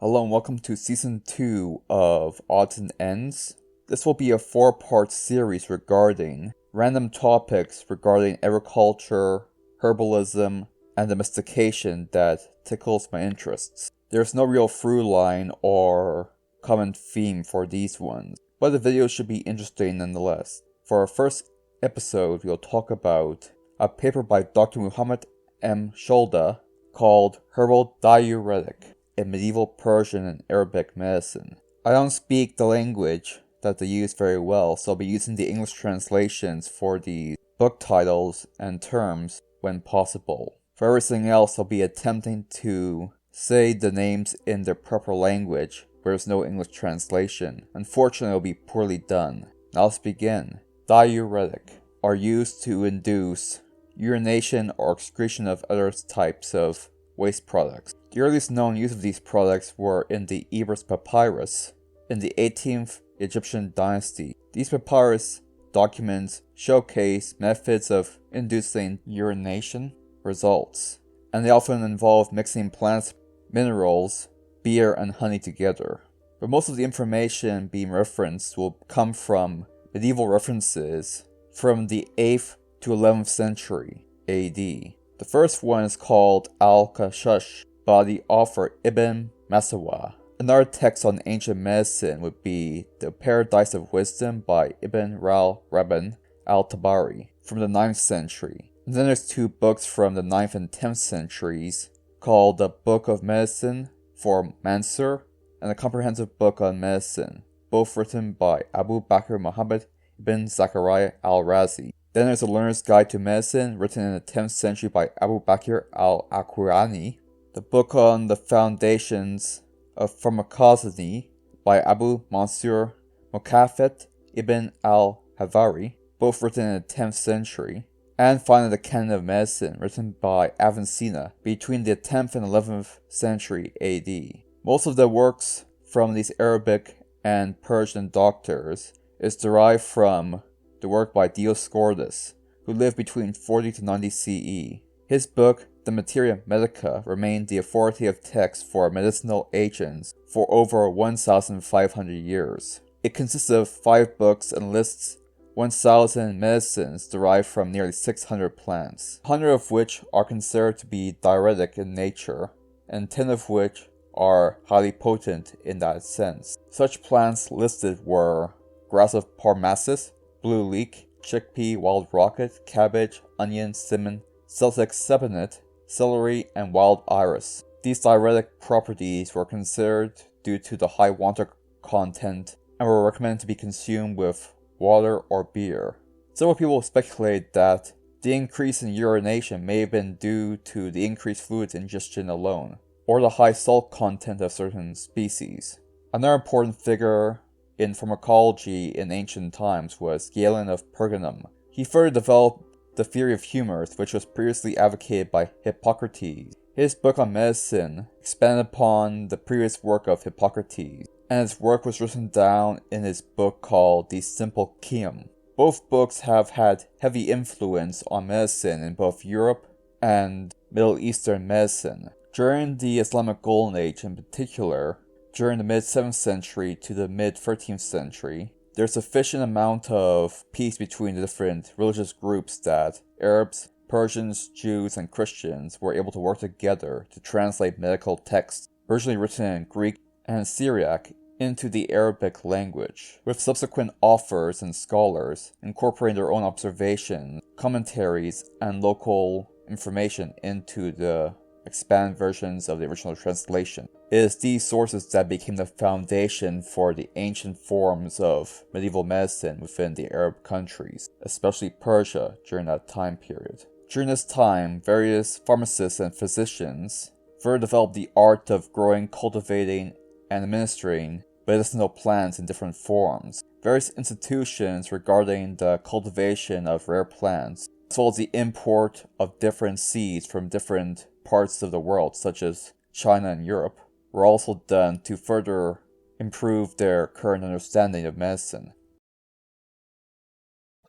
Hello and welcome to Season 2 of Odds and Ends. This will be a 4-part series regarding random topics regarding agriculture, herbalism, and domestication that tickles my interests. There's no real through line or common theme for these ones, but the videos should be interesting nonetheless. For our first episode, we'll talk about a paper by Dr. Muhammad M. Sholda called Herbal Diuretic in Medieval Persian and Arabic Medicine. I don't speak the language that they use very well, so I'll be using the English translations for the book titles and terms when possible. For everything else, I'll be attempting to say the names in their proper language where there's no English translation. Unfortunately, it'll be poorly done. Now let's begin. Diuretic are used to induce urination or excretion of other types of waste products. The earliest known use of these products were in the Ebers Papyrus in the 18th Egyptian dynasty. These papyrus documents showcase methods of inducing urination results, and they often involve mixing plants, minerals, beer, and honey together. But most of the information being referenced will come from medieval references from the 8th to 11th century AD. The first one is called Al-Kashash by the author Ibn Masawa. Another text on ancient medicine would be The Paradise of Wisdom by Ibn Rabban al-Tabari from the 9th century. And then there's two books from the 9th and 10th centuries called the Book of Medicine for Mansur and the Comprehensive Book on Medicine, both written by Abu Bakr Muhammad ibn Zachariah al-Razi. Then there's a Learner's Guide to Medicine, written in the 10th century by Abu Bakr al-Akwani. The book on the Foundations of Pharmacology by Abu Mansur Mukafet ibn al-Havari, both written in the 10th century. And finally, the Canon of Medicine, written by Avicenna between the 10th and 11th century AD. Most of the works from these Arabic and Persian doctors is derived from the work by Dioscorus, who lived between 40 to 90 CE. His book, The Materia Medica, remained the authoritative text for medicinal agents for over 1,500 years. It consists of 5 books and lists 1,000 medicines derived from nearly 600 plants, 100 of which are considered to be diuretic in nature, and 10 of which are highly potent in that sense. Such plants listed were grass of Parnassus, blue leek, chickpea, wild rocket, cabbage, onion, cinnamon, Celtic saponet, celery, and wild iris. These diuretic properties were considered due to the high water content and were recommended to be consumed with water or beer. Several people speculate that the increase in urination may have been due to the increased fluid ingestion alone, or the high salt content of certain species. Another important figure in pharmacology in ancient times was Galen of Pergamum. He further developed the theory of humors, which was previously advocated by Hippocrates. His book on medicine expanded upon the previous work of Hippocrates, and his work was written down in his book called The Simple Chium. Both books have had heavy influence on medicine in both Europe and Middle Eastern medicine. During the Islamic Golden Age in particular, during the mid-7th century to the mid-13th century, there's sufficient amount of peace between the different religious groups that Arabs, Persians, Jews, and Christians were able to work together to translate medical texts originally written in Greek and Syriac into the Arabic language, with subsequent authors and scholars incorporating their own observations, commentaries, and local information into the expanded versions of the original translation. It is these sources that became the foundation for the ancient forms of medieval medicine within the Arab countries, especially Persia during that time period. During this time, various pharmacists and physicians further developed the art of growing, cultivating, and administering medicinal plants in different forms. Various institutions regarding the cultivation of rare plants, as well as the import of different seeds from different parts of the world, such as China and Europe, were also done to further improve their current understanding of medicine.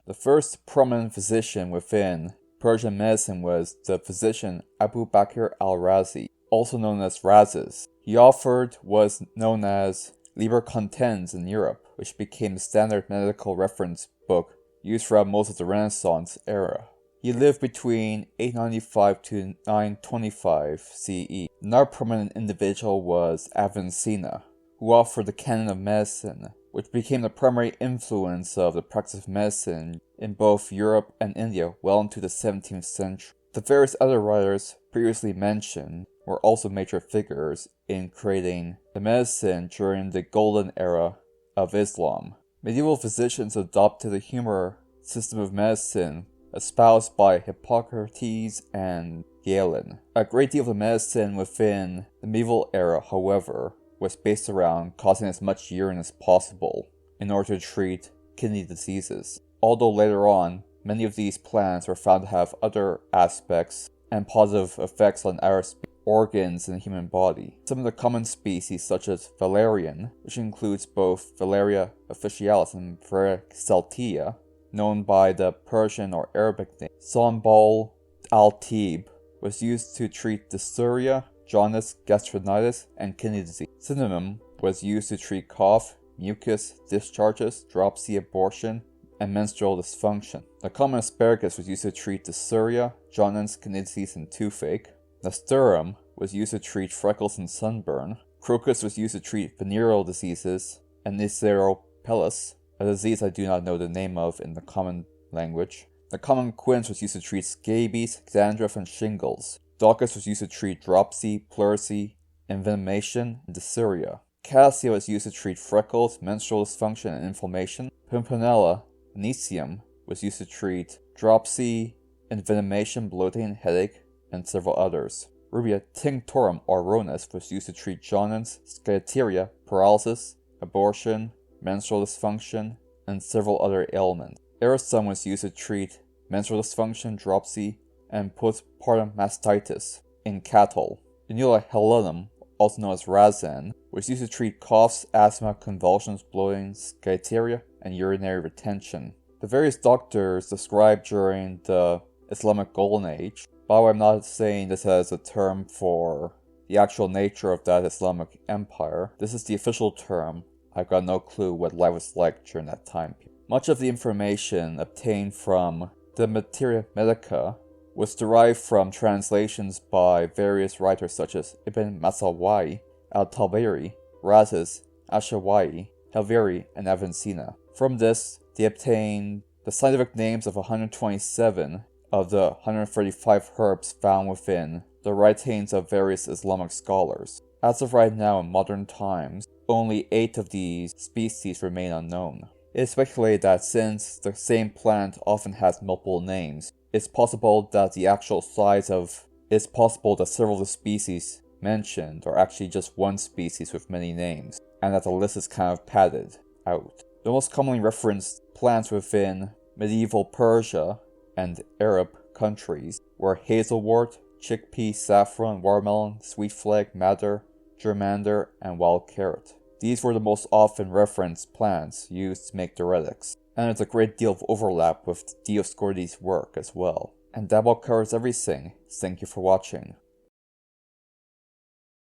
The first prominent physician within Persian medicine was the physician Abu Bakr al-Razi, also known as Razes. He authored what is known as Liber Contens in Europe, which became the standard medical reference book used throughout most of the Renaissance era. He lived between 895 to 925 CE. Another prominent individual was Avicenna, who authored the Canon of Medicine, which became the primary influence of the practice of medicine in both Europe and India well into the 17th century. The various other writers previously mentioned were also major figures in creating the medicine during the golden era of Islam. Medieval physicians adopted the humour system of medicine espoused by Hippocrates and Galen. A great deal of the medicine within the medieval era, however, was based around causing as much urine as possible in order to treat kidney diseases. Although later on, many of these plants were found to have other aspects and positive effects on other organs in the human body. Some of the common species, such as valerian, which includes both Valeria officinalis and Valeria celtea, known by the Persian or Arabic name Sonbal al-Tib, was used to treat dysuria, jaundice, gastritis, and kidney disease. Cinnamon was used to treat cough, mucus, discharges, dropsy, abortion, and menstrual dysfunction. The common asparagus was used to treat dysuria, jaundice, kidney disease, and toothache. Nasturtium was used to treat freckles and sunburn. Crocus was used to treat venereal diseases, and Niceropellis, a disease I do not know the name of in the common language. The common quince was used to treat scabies, dandruff, and shingles. Daucus was used to treat dropsy, pleurisy, envenomation, and dysuria. Cassia was used to treat freckles, menstrual dysfunction, and inflammation. Pimpronella Nicium was used to treat dropsy, envenomation, bloating, headache, and several others. Rubia tinctorum auronis was used to treat jaundice, scateria, paralysis, abortion, menstrual dysfunction, and several other ailments. Erisum was used to treat menstrual dysfunction, dropsy, and postpartum mastitis in cattle. Inula helenum, also known as Razan, was used to treat coughs, asthma, convulsions, bloating, scateria, and urinary retention. The various doctors described during the Islamic Golden Age. By the way, I'm not saying this as a term for the actual nature of that Islamic empire. This is the official term. I've got no clue what life was like during that time. Much of the information obtained from the Materia Medica was derived from translations by various writers such as Ibn Masawai, al-Tabari, Razes, Ashawai, Helveri, and Avicenna. From this, they obtained the scientific names of 127 of the 135 herbs found within the writings of various Islamic scholars. As of right now in modern times, only 8 of these species remain unknown. It is speculated that since the same plant often has multiple names, it's possible that several of the species mentioned are actually just one species with many names, and that the list is kind of padded out. The most commonly referenced plants within medieval Persia and Arab countries were hazelwort, chickpea, saffron, watermelon, sweet flag, madder, germander, and wild carrot. These were the most often referenced plants used to make diuretics, and there's a great deal of overlap with Dioscorides' work as well. And that about covers everything. Thank you for watching.